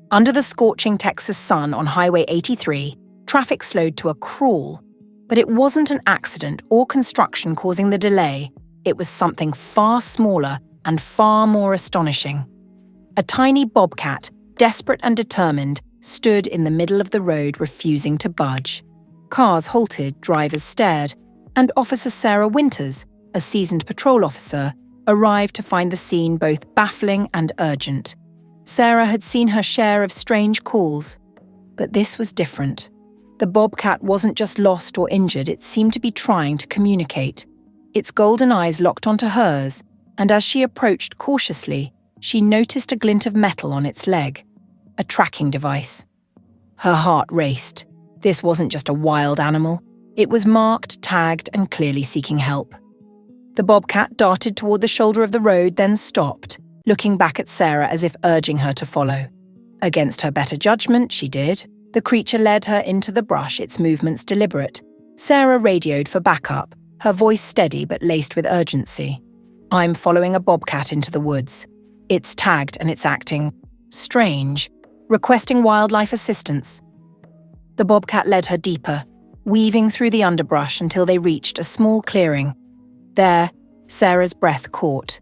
Under the scorching Texas sun on Highway 83, traffic slowed to a crawl. But it wasn't an accident or construction causing the delay. It was something far smaller and far more astonishing. A tiny bobcat, desperate and determined, stood in the middle of the road, refusing to budge. Cars halted, drivers stared, and Officer Sarah Winters, a seasoned patrol officer, arrived to find the scene both baffling and urgent. Sarah had seen her share of strange calls, but this was different. The bobcat wasn't just lost or injured, it seemed to be trying to communicate. Its golden eyes locked onto hers, and as she approached cautiously, she noticed a glint of metal on its leg, a tracking device. Her heart raced. This wasn't just a wild animal. It was marked, tagged, and clearly seeking help. The bobcat darted toward the shoulder of the road, then stopped, looking back at Sarah as if urging her to follow. Against her better judgment, she did. The creature led her into the brush, its movements deliberate. Sarah radioed for backup, her voice steady but laced with urgency. "I'm following a bobcat into the woods. It's tagged and it's acting strange, requesting wildlife assistance." The bobcat led her deeper, weaving through the underbrush until they reached a small clearing. There, Sarah's breath caught.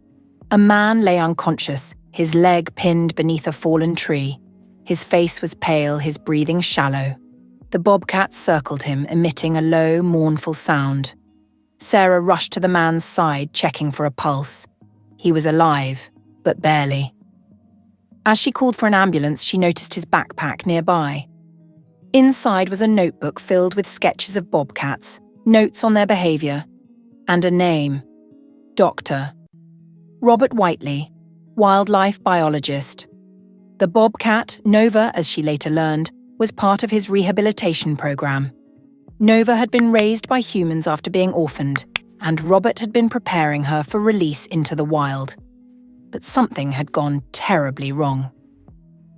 A man lay unconscious, his leg pinned beneath a fallen tree. His face was pale, his breathing shallow. The bobcat circled him, emitting a low, mournful sound. Sarah rushed to the man's side, checking for a pulse. He was alive, but barely. As she called for an ambulance, she noticed his backpack nearby. Inside was a notebook filled with sketches of bobcats, notes on their behavior, and a name: Dr. Robert Whiteley, wildlife biologist. The bobcat, Nova as she later learned, was part of his rehabilitation program. Nova had been raised by humans after being orphaned, and Robert had been preparing her for release into the wild. But something had gone terribly wrong.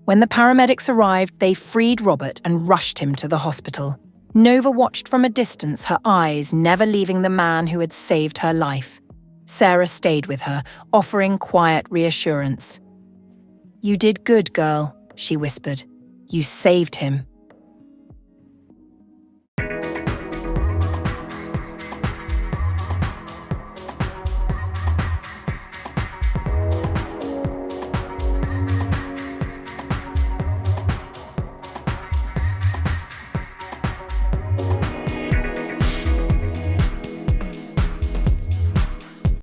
When the paramedics arrived, they freed Robert and rushed him to the hospital. Nova watched from a distance, her eyes never leaving the man who had saved her life. Sarah stayed with her, offering quiet reassurance. "You did good, girl," she whispered. "You saved him."